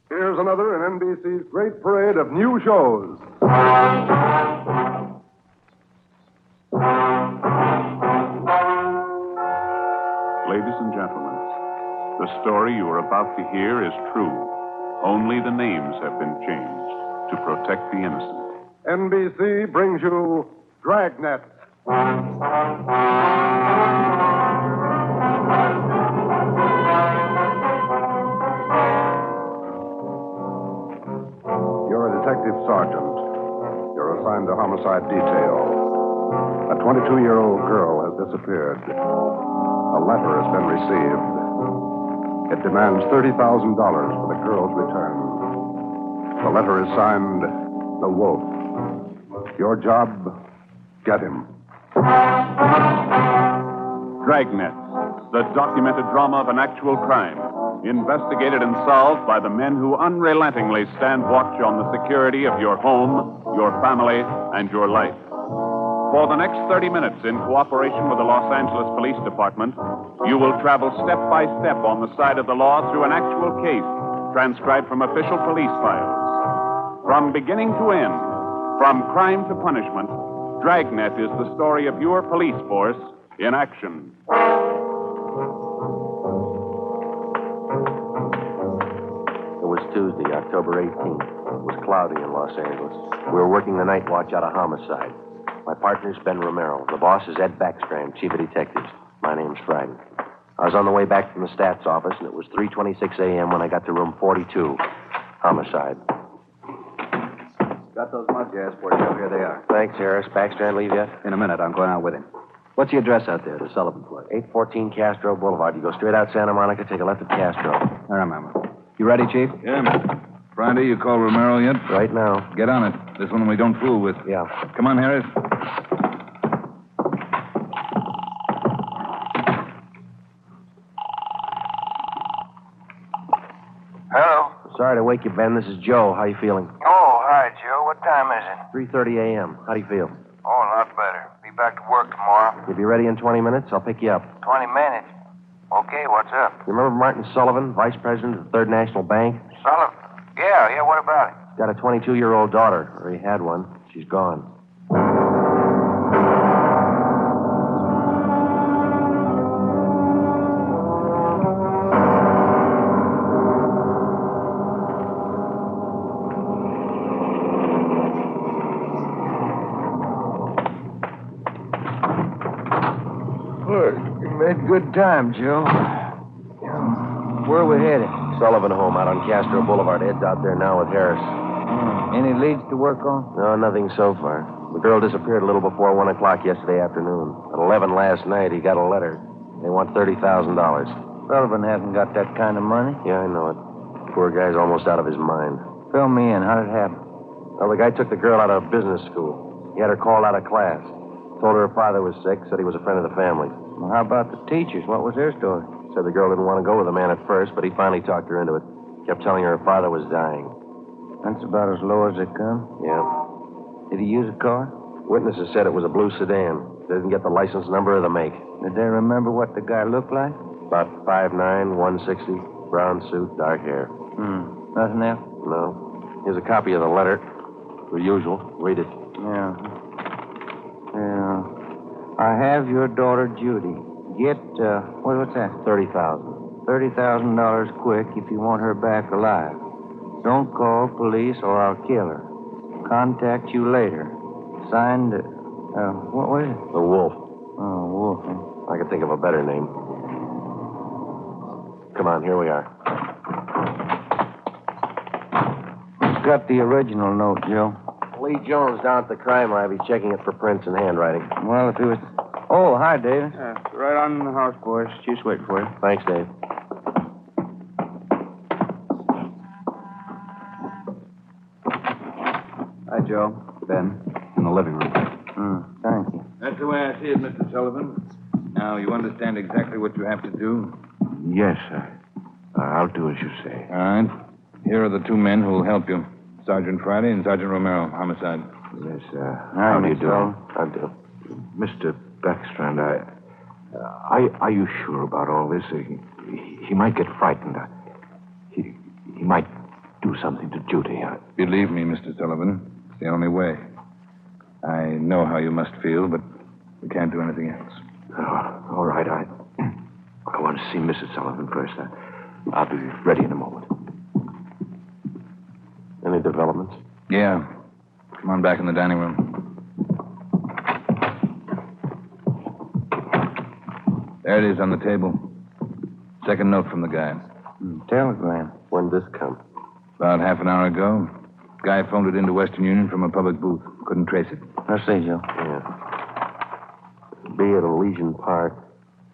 Here's another in NBC's great parade of new shows. Ladies and gentlemen, the story you are about to hear is true. Only the names have been changed to protect the innocent. NBC brings you Dragnet. You're a detective sergeant. You're assigned to homicide detail. A 22-year-old girl has disappeared. A letter has been received. It demands $30,000 for the girl's return. The letter is signed, The Wolf. Your job, get him. Dragnet, the documented drama of an actual crime, investigated and solved by the men who unrelentingly stand watch on the security of your home, your family, and your life. For the next 30 minutes, in cooperation with the Los Angeles Police Department, you will travel step by step on the side of the law through an actual case, transcribed from official police files. From beginning to end, from crime to punishment, Dragnet is the story of your police force in action. It was Tuesday, October 18th. It was cloudy in Los Angeles. We were working the night watch out of homicide. My partner's Ben Romero. The boss is Ed Backstrand, chief of detectives. My name's Friday. I was on the way back from the stats office, and it was 3:26 a.m. when I got to room 42. Homicide. Got those mugs you asked for, Joe. Here they are. Thanks, Harris. Backstrand leave yet? In a minute, I'm going out with him. What's the address out there, the Sullivan place? 814 Castro Boulevard. You go straight out Santa Monica, take a left at Castro. I remember. You ready, Chief? Yeah. Friday, you call Romero yet? Right now. Get on it. This one we don't fool with. Yeah. Come on, Harris. Hello? Sorry to wake you, Ben. This is Joe. How you feeling? Oh, hi, Joe. What time is it? 3:30 a.m. How do you feel? Oh, a lot better. Be back to work tomorrow. You'll be ready in 20 minutes. I'll pick you up. 20 minutes. Okay, what's up? You remember Martin Sullivan, vice president of the Third National Bank? Sullivan? Yeah, what about it? Got a 22-year-old daughter, or he had one. She's gone. Look, you made good time, Joe. Where are we headed? Sullivan home out on Castro Boulevard. Ed's out there now with Harris. Any leads to work on? No, nothing so far. The girl disappeared a little before 1 o'clock yesterday afternoon. At 11 last night, he got a letter. They want $30,000. Sullivan hasn't got that kind of money. Yeah, I know it. Poor guy's almost out of his mind. Fill me in. How did it happen? Well, the guy took the girl out of business school. He had her called out of class. Told her father was sick, said he was a friend of the family. Well, how about the teachers? What was their story? Said the girl didn't want to go with the man at first, but he finally talked her into it. Kept telling her father was dying. That's about as low as they come. Yeah. Did he use a car? Witnesses said it was a blue sedan. They didn't get the license number or the make. Did they remember what the guy looked like? About 5'9", 160, brown suit, dark hair. Nothing else? No. Here's a copy of the letter. The usual. Read it. Yeah. I have your daughter, Judy. Get, what's that? $30,000. $30,000 quick if you want her back alive. Don't call police or I'll kill her. Contact you later. Signed, what was it? The Wolf. Oh, Wolf, huh? I could think of a better name. Come on, here we are. Who's got the original note, Joe? Lee Jones down at the crime lab. He's checking it for prints and handwriting. Well, if he was... Oh, hi, David. Right on the house, boys. Chief's waiting for you. Thanks, Dave. Hi, Joe. Ben. In the living room. Thank you. That's the way I see it, Mr. Sullivan. Now, you understand exactly what you have to do? Yes, sir. I'll do as you say. All right. Here are the two men who will help you. Sergeant Friday and Sergeant Romero, homicide. Yes, How do you do? I do. Mr. Backstrand, are you sure about all this? He might get frightened. He might Judy. Believe me, Mr. Sullivan, it's the only way. I know how you must feel, but we can't do anything else. All right. I want to see Mrs. Sullivan first. I'll be ready in a moment. Any developments? Yeah. Come on back in the dining room. There it is on the table. Second note from the guy. Telegram. When'd this come? About half an hour ago. Guy phoned it into Western Union from a public booth. Couldn't trace it. I see, Joe. Yeah. Be at Elysian Park,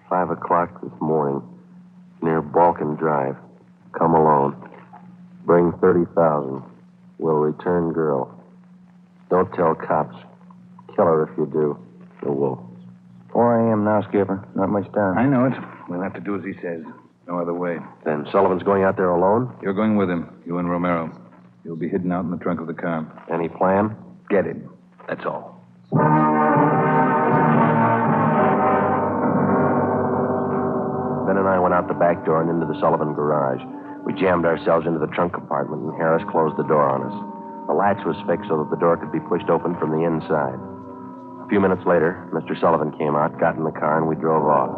5 o'clock this morning, near Balkan Drive. Come alone. Bring 30,000. Will return girl. Don't tell cops. Kill her if you do. The wolf. 4 a.m. now, Skipper. Not much time. I know it. We'll have to do as he says. No other way. Then Sullivan's going out there alone? You're going with him, you and Romero. You'll be hidden out in the trunk of the car. Any plan? Get him. That's all. Ben and I went out the back door and into the Sullivan garage. We jammed ourselves into the trunk compartment, and Harris closed the door on us. The latch was fixed so that the door could be pushed open from the inside. A few minutes later, Mr. Sullivan came out, got in the car, and we drove off.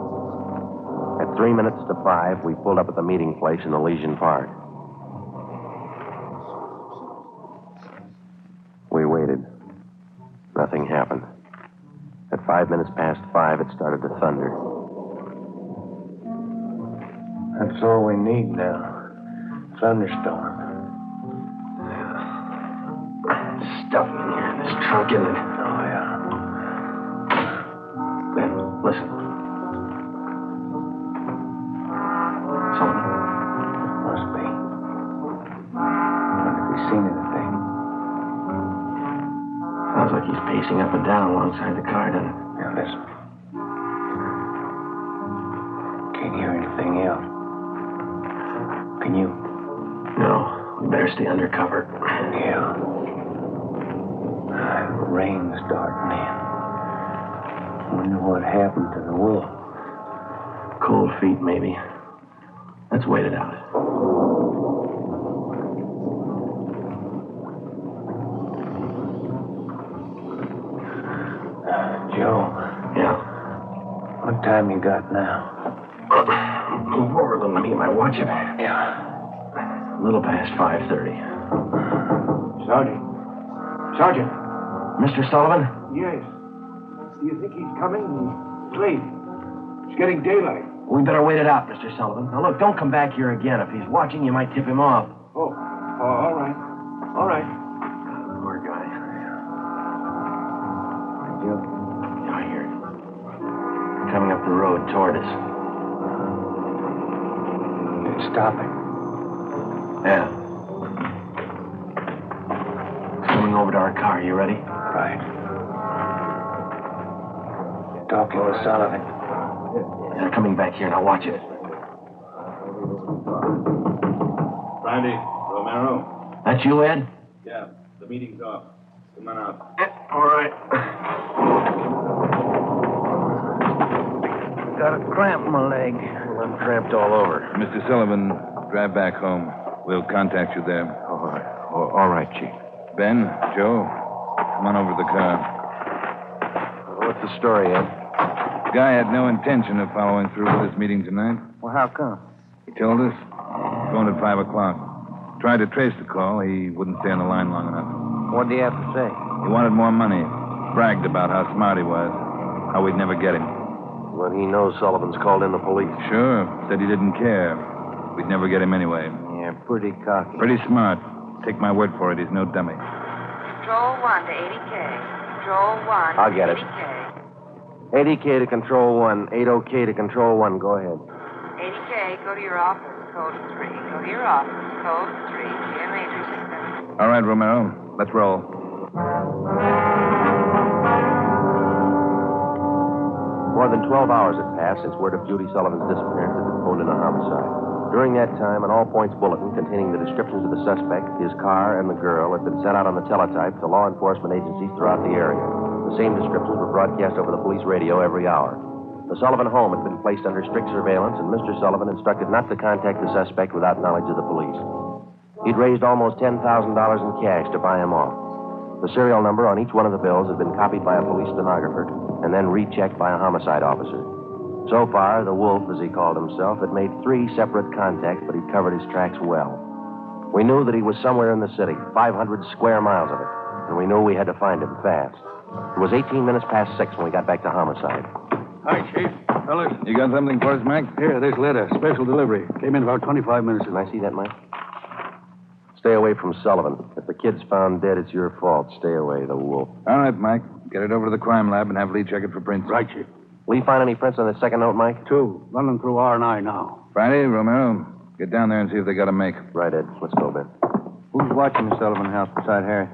At 3 minutes to 5, we pulled up at the meeting place in Elysian Park. We waited. Nothing happened. At 5 minutes past 5, it started to thunder. That's all we need now. Thunderstorm. Stuff in here in this trunk, isn't it? Oh, yeah. Ben, listen. Sullivan? Must be. Wonder if he's seen anything. Sounds like he's pacing up and down alongside the car, doesn't it? Now, listen. Can't hear anything else. Can you? No, we better stay under cover. Yeah. Rain's starting in. Wonder what happened to the wolf. Cold feet, maybe. Let's wait it out. Joe. Yeah. What time you got now? Move over, let me get my watch. Yeah. A little past 5:30. Sergeant. Mr. Sullivan? Yes. Do you think he's coming? He's late. It's getting daylight. We better wait it out, Mr. Sullivan. Now, look, don't come back here again. If he's watching, you might tip him off. Oh, all right. All right. Poor guy. Joe. Yeah, I hear it. Coming up the road toward us. It's stopping. Yeah. Coming over to our car. You ready? Right. Talking with Sullivan. They're coming back here. Now watch it. Brandy, Romero. That you, Ed? Yeah, the meeting's off. Come on out. All right. Got a cramp in my leg. I'm cramped all over. Mr. Sullivan, drive back home. We'll contact you there. All right, Chief. Ben, Joe, come on over to the car. What's the story, Ed? The guy had no intention of following through with this meeting tonight. Well, how come? He told us. Phoned at 5 o'clock. Tried to trace the call. He wouldn't stay on the line long enough. What do you have to say? He wanted more money. Bragged about how smart he was. How we'd never get him. Well, he knows Sullivan's called in the police. Sure. Said he didn't care. We'd never get him anyway. Yeah, pretty cocky. Pretty smart. Take my word for it. He's no dummy. Control 1 to 80K. Control 1 I'll get it. 80K. 80K to Control 1. 80K to Control 1. Go ahead. 80K, go to your office. Code 3. Go to your office. Code 3. GMA 367. All right, Romero. Let's roll. More than 12 hours had passed since word of Judy Sullivan's disappearance had been phoned in a homicide. During that time, an all-points bulletin containing the descriptions of the suspect, his car, and the girl had been sent out on the teletype to law enforcement agencies throughout the area. The same descriptions were broadcast over the police radio every hour. The Sullivan home had been placed under strict surveillance, and Mr. Sullivan instructed not to contact the suspect without knowledge of the police. He'd raised almost $10,000 in cash to buy him off. The serial number on each one of the bills had been copied by a police stenographer and then rechecked by a homicide officer. So far, the Wolf, as he called himself, had made 3 separate contacts, but he'd covered his tracks well. We knew that he was somewhere in the city, 500 square miles of it, and we knew we had to find him fast. It was 18 minutes past 6 when we got back to homicide. Hi, Chief. Fellas. You got something for us, Mac? Here, this letter. Special delivery. Came in about 25 minutes ago. Can I see that, Mike? Stay away from Sullivan. If the kid's found dead, it's your fault. Stay away, the Wolf. All right, Mike. Get it over to the crime lab and have Lee check it for prints. Right, Chief. Will you find any prints on the second note, Mike? 2. Running through R&I now. Friday, Romero, get down there and see if they got a make. Right, Ed. Let's go, Ben. Who's watching the Sullivan house beside Harry?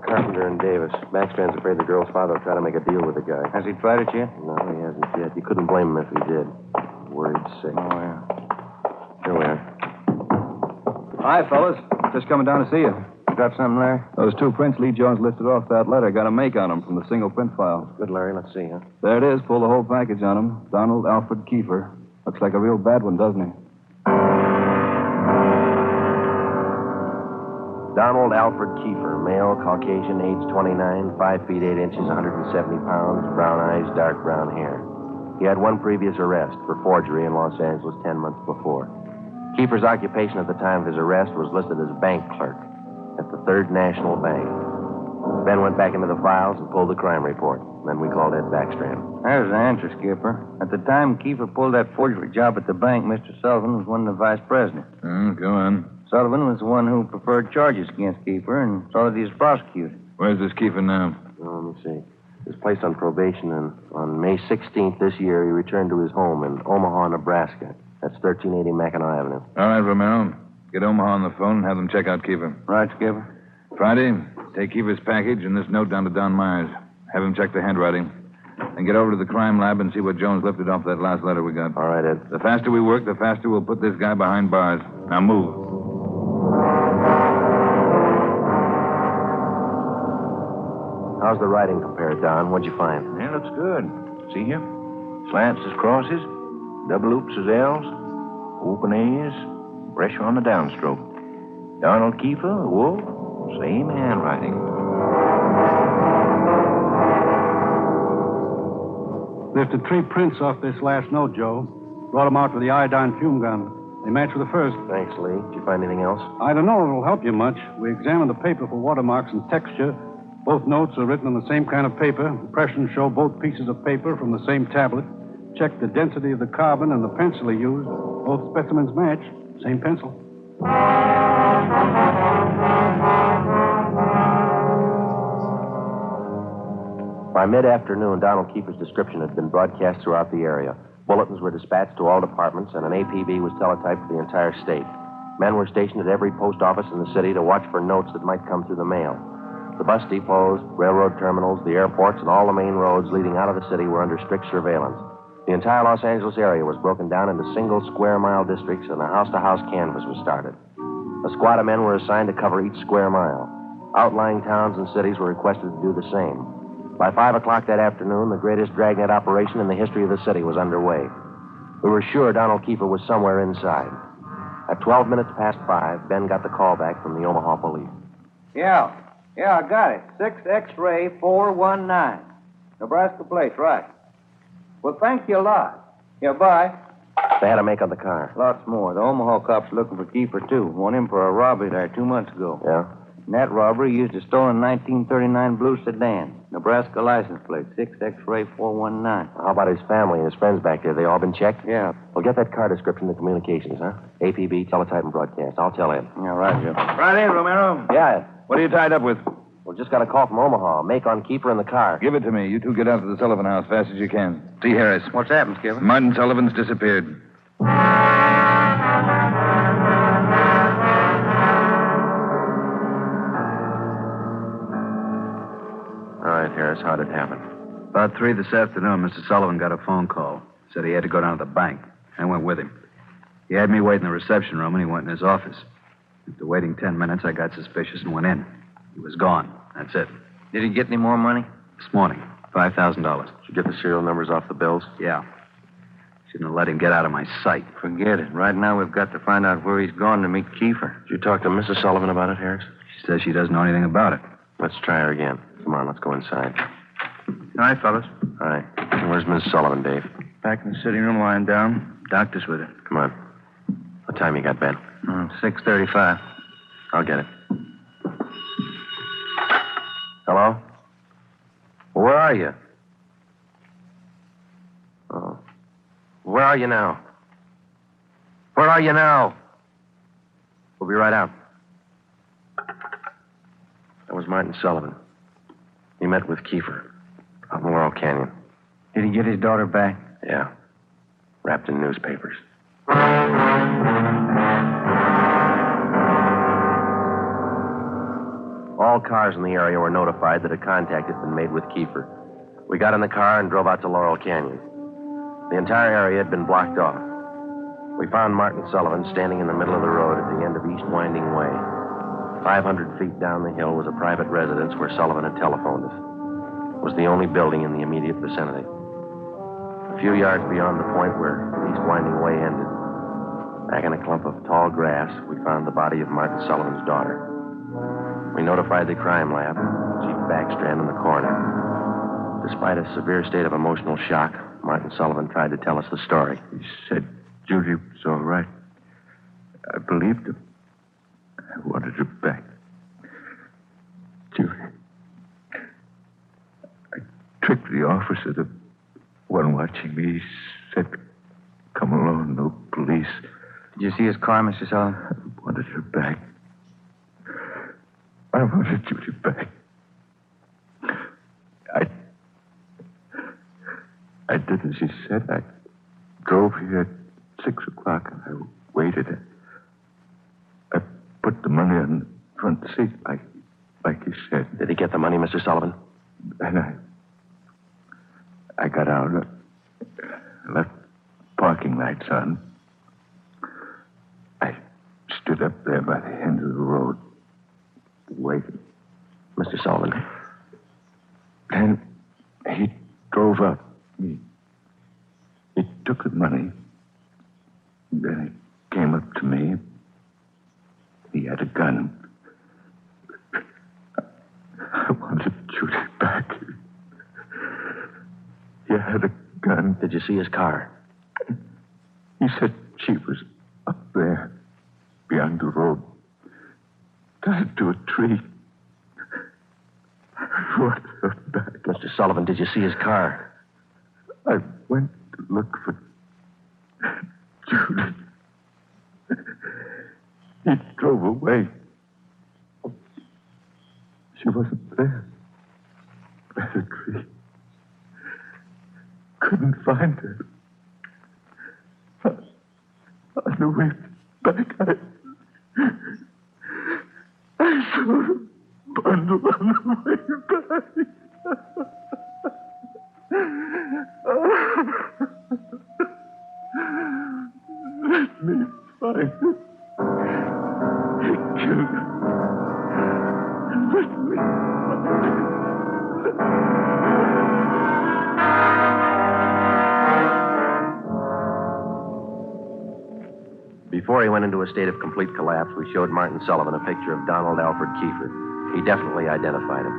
Carpenter and Davis. Backstrand's afraid the girl's father will try to make a deal with the guy. Has he tried it yet? No, he hasn't yet. You couldn't blame him if he did. Worried sick. Oh, yeah. Here we are. Hi, fellas. Just coming down to see you. You got something, Larry? Those 2 prints Lee Jones listed off that letter got a make on them from the single print file. Good, Larry. Let's see, huh? There it is. Pull the whole package on him. Donald Alfred Kiefer. Looks like a real bad one, doesn't he? Donald Alfred Kiefer, male, Caucasian, age 29, 5 feet 8 inches, 170 pounds, brown eyes, dark brown hair. He had 1 previous arrest for forgery in Los Angeles 10 months before. Kiefer's occupation at the time of his arrest was listed as bank clerk at the Third National Bank. Ben went back into the files and pulled the crime report. Then we called Ed Backstrand. There's the answer, Skipper. At the time Kiefer pulled that forgery job at the bank, Mr. Sullivan was one of the vice presidents. Go on. Sullivan was the one who preferred charges against Kiefer and saw that he was prosecuted. Where's this Kiefer now? Let me see. He was placed on probation, and on May 16th this year, he returned to his home in Omaha, Nebraska. That's 1380 Mackinac Avenue. All right, Romero. Get Omaha on the phone and have them check out Kiefer. Right, Skipper? Friday, take Kiefer's package and this note down to Don Myers. Have him check the handwriting. And get over to the crime lab and see what Jones lifted off that last letter we got. All right, Ed. The faster we work, the faster we'll put this guy behind bars. Now move. How's the writing compared, Don? What'd you find? Yeah, looks good. See here? Slants as crosses, double loops as L's, open A's, pressure on the downstroke. Donald Kiefer, Wolf, same handwriting. Lifted 3 prints off this last note, Joe. Brought them out with the iodine fume gun. They match with the first. Thanks, Lee. Did you find anything else? I don't know if it'll help you much. We examined the paper for watermarks and texture. Both notes are written on the same kind of paper. Impressions show both pieces of paper from the same tablet. Checked the density of the carbon and the pencil he used. Both specimens match. Same pencil. By mid-afternoon, Donald Kiefer's description had been broadcast throughout the area. Bulletins were dispatched to all departments, and an APB was teletyped for the entire state. Men were stationed at every post office in the city to watch for notes that might come through the mail. The bus depots, railroad terminals, the airports, and all the main roads leading out of the city were under strict surveillance. The entire Los Angeles area was broken down into single square-mile districts, and a house-to-house canvass was started. A squad of men were assigned to cover each square mile. Outlying towns and cities were requested to do the same. By 5 o'clock that afternoon, the greatest Dragnet operation in the history of the city was underway. We were sure Donald Kiefer was somewhere inside. At 12 minutes past 5, Ben got the call back from the Omaha police. Yeah, I got it. 6 X-ray 419. Nebraska place, right. Well, thank you a lot. Yeah, bye. They had a make on the car. Lots more. The Omaha cops are looking for Kiefer, too. Want him for a robbery there 2 months ago. Yeah? In that robbery, he used a stolen 1939 blue sedan. Nebraska license plate, 6 X-ray 419. How about his family and his friends back there? They all been checked? Yeah. Well, get that car description to communications, huh? APB, teletype, and broadcast. I'll tell Ed. Yeah, right, Joe. Friday, Romero. Yeah, Ed. What are you tied up with? Well, just got a call from Omaha. Make on Kiefer in the car. Give it to me. You two get out to the Sullivan house fast as you can. See Harris. What's happened, Skipper? Martin Sullivan's disappeared. All right, Harris, how'd it happen? About 3 this afternoon, Mr. Sullivan got a phone call. Said he had to go down to the bank. I went with him. He had me wait in the reception room, and he went in his office. After waiting 10 minutes, I got suspicious and went in. He was gone. That's it. Did he get any more money? This morning, $5,000. Did you get the serial numbers off the bills? Yeah. Shouldn't have let him get out of my sight. Forget it. Right now, we've got to find out where he's gone to meet Kiefer. Did you talk to Mrs. Sullivan about it, Harris? She says she doesn't know anything about it. Let's try her again. Come on, let's go inside. All right, fellas. All right. Where's Mrs. Sullivan, Dave? Back in the sitting room, lying down. Doctor's with her. Come on. What time you got, Ben? 6:35. I'll get it. Hello? Where are you? Oh. Where are you now? Where are you now? We'll be right out. That was Martin Sullivan. He met with Kiefer out in Laurel Canyon. Did he get his daughter back? Yeah. Wrapped in newspapers. All cars in the area were notified that a contact had been made with Kiefer. We got in the car and drove out to Laurel Canyon. The entire area had been blocked off. We found Martin Sullivan standing in the middle of the road at the end of East Winding Way. 500 feet down the hill was a private residence where Sullivan had telephoned us. It was the only building in the immediate vicinity. A few yards beyond the point where East Winding Way ended, back in a clump of tall grass, we found the body of Martin Sullivan's daughter. We notified the crime lab, Chief Backstrand in the coroner. Despite a severe state of emotional shock, Martin Sullivan tried to tell us the story. He said Judy was all right. I believed him. I wanted her back. Judy. I tricked the officer, the one watching me. He said, come along, no police. Did you see his car, Mr. Sullivan? I wanted her back. I wanted Judy back. I did as he said. I drove here at 6 o'clock and I waited. I put the money on the front seat like he said. Did he get the money, Mr. Sullivan? And I got out, left parking lights on. I stood up there by the end of the road, waiting. Mr. Sullivan. Then he drove up. He took the money. Then he came up to me. He had a gun. I wanted Judy back. He had a gun. Did you see his car? He said she was up there, beyond the road, tied to a tree. I wanted her back. Mr. Sullivan, did you see his car? I went to look for Judy. He drove away. She wasn't there. By the tree. Couldn't find her. On the way back, I saw her bundle on the way back. Let me find her. He killed her. Let me find her. Before he went into a state of complete collapse, we showed Martin Sullivan a picture of Donald Alfred Kiefer. He definitely identified him.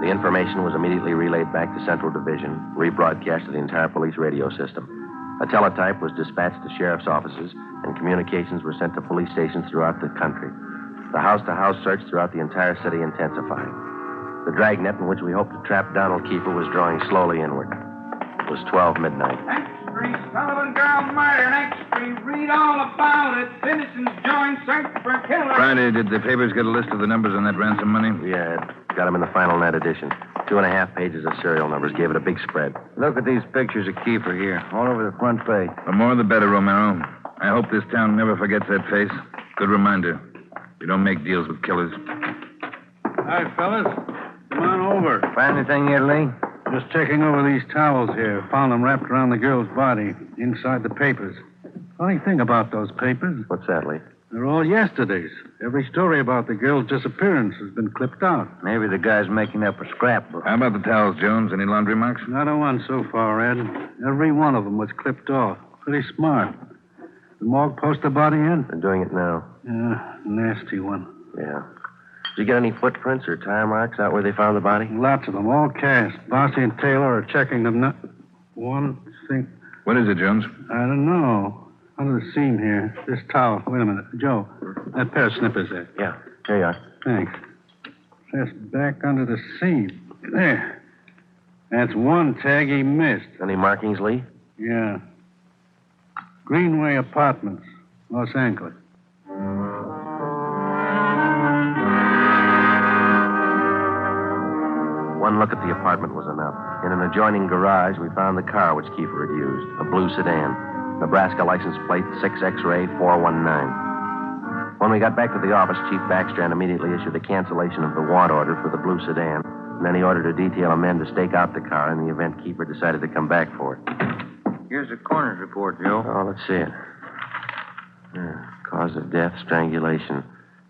The information was immediately relayed back to Central Division, rebroadcast to the entire police radio system. A teletype was dispatched to sheriff's offices, and communications were sent to police stations throughout the country. The house-to-house search throughout the entire city intensified. The dragnet in which we hoped to trap Donald Kiefer was drawing slowly inward. It was 12 midnight. Next Street, Sullivan girl murder. Next Street, read all about it. Citizens join search for killer. Friday, did the papers get a list of the numbers on that ransom money? Yeah, got them in the final net edition. 2.5 pages of serial numbers. Gave it a big spread. Look at these pictures of Kiefer here, all over the front page. The more the better, Romero. I hope this town never forgets that face. Good reminder. You don't make deals with killers. Hi, fellas. Come on over. Find anything yet, Lee? Just checking over these towels here. Found them wrapped around the girl's body, inside the papers. Funny thing about those papers, What's that, Lee? they're all yesterday's. Every story about the girl's disappearance has been clipped out. Maybe the guy's making up a scrapbook. How about the towels, Jones? Any laundry marks? Not a one so far, Ed. Every one of them was clipped off. Pretty smart. The morgue post the body in? They're doing it now. Yeah, nasty one. Yeah. Did you get any footprints or tire marks out where they found the body? Lots of them, all cast. Bossy and Taylor are checking them. One thing. What is it, Jones? I don't know. Under the seam here. This towel. Wait a minute. Joe, that pair of snippers there. Yeah. Here you are. Thanks. Just back under the seam. There. That's one tag he missed. Any markings, Lee? Yeah. Greenway Apartments, Los Angeles. One look at the apartment was enough. In an adjoining garage, we found the car which Kiefer had used, a blue sedan. Nebraska license plate 6X-ray 419. When we got back to the office, Chief Backstrand immediately issued a cancellation of the want order for the blue sedan, and then he ordered a detail of men to stake out the car in the event Kiefer decided to come back for it. Here's the coroner's report, Joe. Oh, let's see it. Cause of death, strangulation.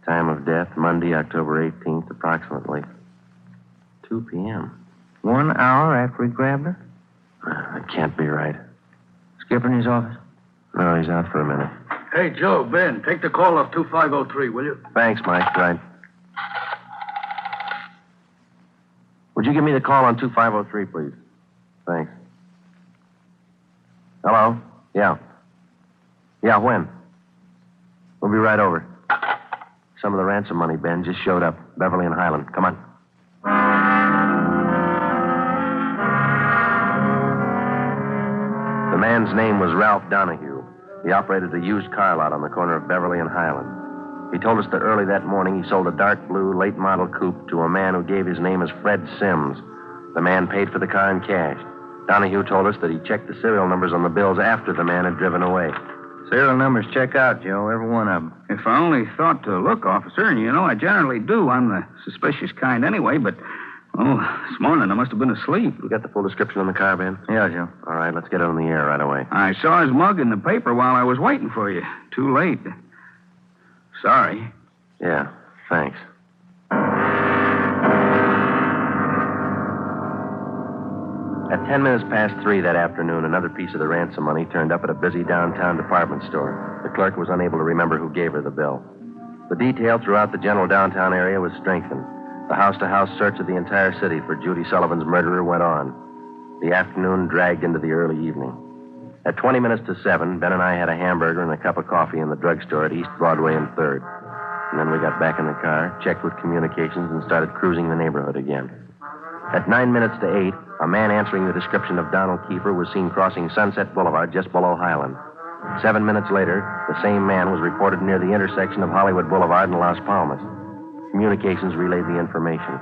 Time of death, Monday, October 18th, approximately 2 p.m. 1 hour after he grabbed her? That can't be right. Skipper in his office? No, he's out for a minute. Hey, Joe, Ben, take the call off 2503, will you? Thanks, Mike. Right. Would you give me the call on 2503, please? Thanks. Hello? Yeah. Yeah, when? We'll be right over. Some of the ransom money, Ben, just showed up. Beverly and Highland. Come on. The man's name was Ralph Donahue. He operated a used car lot on the corner of Beverly and Highland. He told us that early that morning he sold a dark blue late model coupe to a man who gave his name as Fred Sims. The man paid for the car in cash. Donahue told us that he checked the serial numbers on the bills after the man had driven away. Serial numbers check out, Joe, every one of them. If I only thought to look, officer, and you know I generally do. I'm the suspicious kind anyway, but, this morning I must have been asleep. You got the full description on the car, Ben? Yeah, Joe. All right, let's get it on the air right away. I saw his mug in the paper while I was waiting for you. Too late. Sorry. Yeah, thanks. At 10 minutes past 3 that afternoon, another piece of the ransom money turned up at a busy downtown department store. The clerk was unable to remember who gave her the bill. The detail throughout the general downtown area was strengthened. The house-to-house search of the entire city for Judy Sullivan's murderer went on. The afternoon dragged into the early evening. At 20 minutes to 7, Ben and I had a hamburger and a cup of coffee in the drugstore at East Broadway and 3rd. And then we got back in the car, checked with communications, and started cruising the neighborhood again. At 9 minutes to 8, a man answering the description of Donald Kiefer was seen crossing Sunset Boulevard just below Highland. 7 minutes later, the same man was reported near the intersection of Hollywood Boulevard and Las Palmas. Communications relayed the information.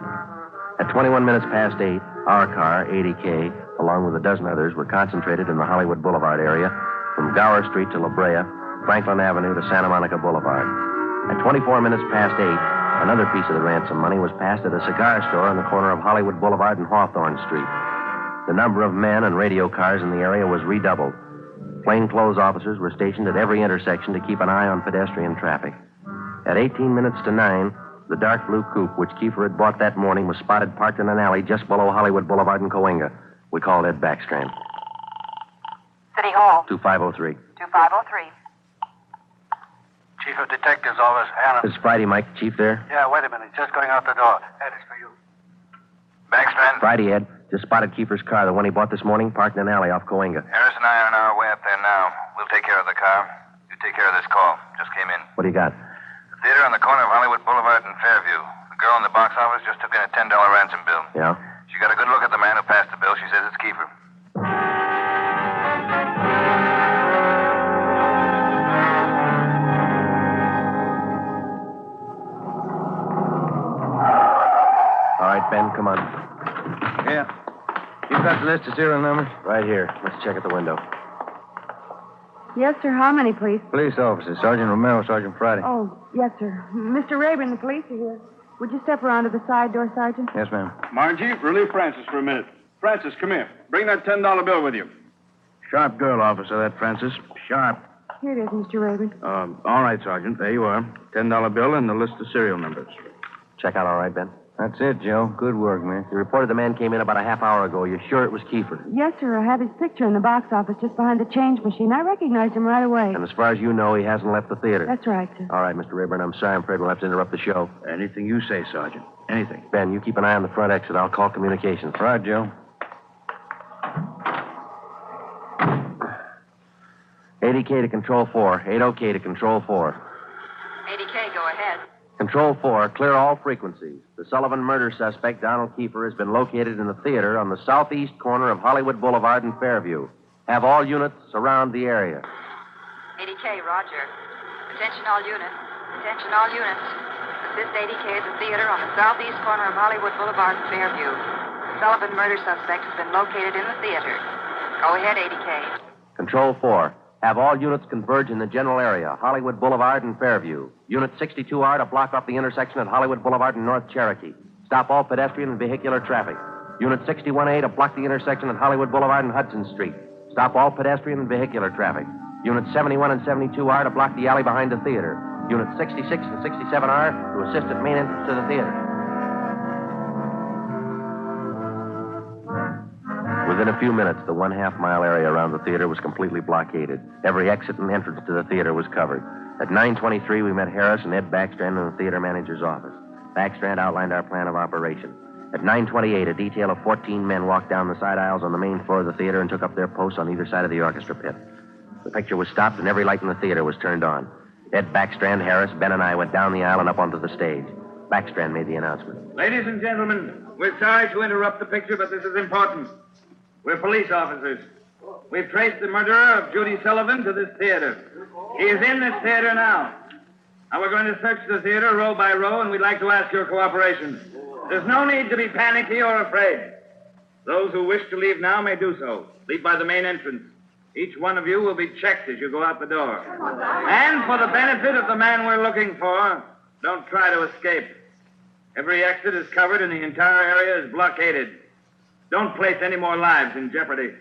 At 21 minutes past 8, our car, 80K, along with a dozen others, were concentrated in the Hollywood Boulevard area from Gower Street to La Brea, Franklin Avenue to Santa Monica Boulevard. At 24 minutes past 8, another piece of the ransom money was passed at a cigar store on the corner of Hollywood Boulevard and Hawthorne Street. The number of men and radio cars in the area was redoubled. Plainclothes officers were stationed at every intersection to keep an eye on pedestrian traffic. At 18 minutes to 9, the dark blue coupe which Kiefer had bought that morning was spotted parked in an alley just below Hollywood Boulevard and Cahuenga. We called Ed Backstrand. City Hall. 2503. 2503. Chief of Detectives Office, Allen. This is Friday, Mike. Chief there? Yeah, wait a minute. Just going out the door. Ed, it's for you. Backstrand? Friday, Ed. Just spotted Kiefer's car, the one he bought this morning, parked in an alley off Cahuenga. Harris and I are on our way up there now. We'll take care of the car. You take care of this call. Just came in. What do you got? The theater on the corner of Hollywood Boulevard and Fairview. The girl in the box office just took in a $10 ransom bill. Yeah? She got a good look at the man who passed the bill. She says it's Kiefer. All right, Ben, come on. Yeah. You got the list of serial numbers? Right here. Let's check at the window. Yes, sir. How many, please? Police officers. Sergeant Romero, Sergeant Friday. Oh, yes, sir. Mr. Rayburn, the police are here. Would you step around to the side door, Sergeant? Yes, ma'am. Margie, relieve Francis for a minute. Francis, come here. Bring that $10 bill with you. Sharp girl, officer, that Francis. Sharp. Here it is, Mr. Rayburn. All right, Sergeant. There you are. $10 bill and the list of serial numbers. Check out all right, Ben? That's it, Joe. Good work, man. You reported the man came in about a half hour ago. You're sure it was Kiefer? Yes, sir. I have his picture in the box office just behind the change machine. I recognized him right away. And as far as you know, he hasn't left the theater. That's right, sir. All right, Mr. Rayburn, I'm sorry. I'm afraid we'll have to interrupt the show. Anything you say, Sergeant. Anything. Ben, you keep an eye on the front exit. I'll call communications. Right, Joe. 80K to Control 4. 80K to Control 4. 80K, go ahead. Control 4, clear all frequencies. The Sullivan murder suspect, Donald Kiefer, has been located in the theater on the southeast corner of Hollywood Boulevard and Fairview. Have all units surround the area. 80K, roger. Attention all units. Attention all units. Assist 80K at the theater on the southeast corner of Hollywood Boulevard and Fairview. The Sullivan murder suspect has been located in the theater. Go ahead, 80K. Control 4, have all units converge in the general area, Hollywood Boulevard and Fairview. Unit 62R to block off the intersection at Hollywood Boulevard and North Cherokee. Stop all pedestrian and vehicular traffic. Unit 61A to block the intersection at Hollywood Boulevard and Hudson Street. Stop all pedestrian and vehicular traffic. Unit 71 and 72R to block the alley behind the theater. Unit 66 and 67R to assist at main entrance to the theater. Within a few minutes, the 1/2 mile area around the theater was completely blockaded. Every exit and entrance to the theater was covered. At 9:23, we met Harris and Ed Backstrand in the theater manager's office. Backstrand outlined our plan of operation. At 9:28, a detail of 14 men walked down the side aisles on the main floor of the theater and took up their posts on either side of the orchestra pit. The picture was stopped and every light in the theater was turned on. Ed Backstrand, Harris, Ben, and I went down the aisle and up onto the stage. Backstrand made the announcement. Ladies and gentlemen, we're sorry to interrupt the picture, but this is important. We're police officers. We've traced the murderer of Judy Sullivan to this theater. He is in this theater now. Now we're going to search the theater row by row, and we'd like to ask your cooperation. There's no need to be panicky or afraid. Those who wish to leave now may do so. Leave by the main entrance. Each one of you will be checked as you go out the door. And for the benefit of the man we're looking for, don't try to escape. Every exit is covered and the entire area is blockaded. Don't place any more lives in jeopardy.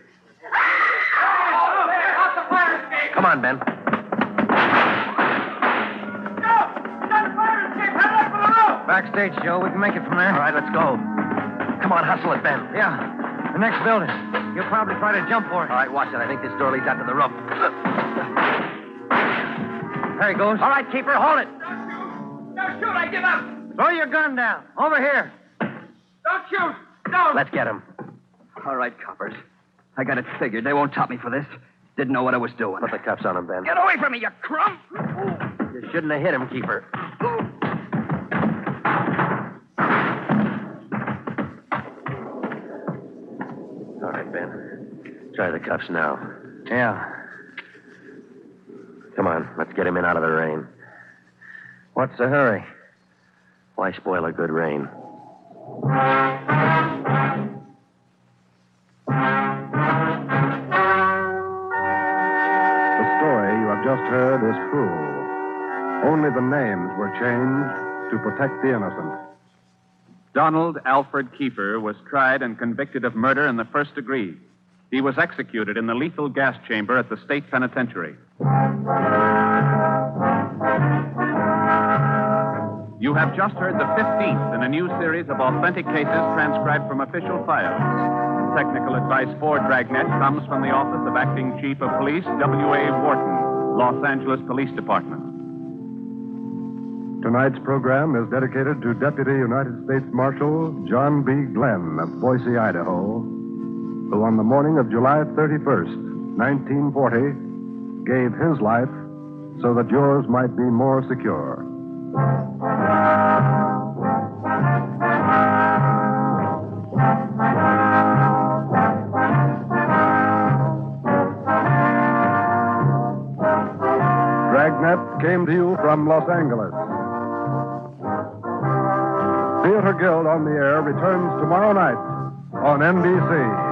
Come on, Ben. Backstage, Joe. We can make it from there. All right, let's go. Come on, hustle it, Ben. Yeah. The next building. You'll probably try to jump for it. All right, watch it. I think this door leads out to the roof. There he goes. All right, Keeper, hold it. Don't shoot, I give up. Throw your gun down. Over here. Don't shoot. Don't. Let's get him. All right, coppers. I got it figured. They won't top me for this. Didn't know what I was doing. Put the cuffs on him, Ben. Get away from me, you crumb! You shouldn't have hit him, Keeper. All right, Ben. Try the cuffs now. Yeah. Come on, let's get him in out of the rain. What's the hurry? Why spoil a good rain? The story you have just heard is true. Only the names were changed to protect the innocent. Donald Alfred Kiefer was tried and convicted of murder in the first degree. He was executed in the lethal gas chamber at the state penitentiary. You have just heard the 15th in a new series of authentic cases transcribed from official files. Technical advice for Dragnet comes from the Office of Acting Chief of Police, W.A. Wharton, Los Angeles Police Department. Tonight's program is dedicated to Deputy United States Marshal John B. Glenn of Boise, Idaho, who on the morning of July 31st, 1940, gave his life so that yours might be more secure. Dragnet came to you from Los Angeles. Theater Guild on the Air returns tomorrow night on NBC.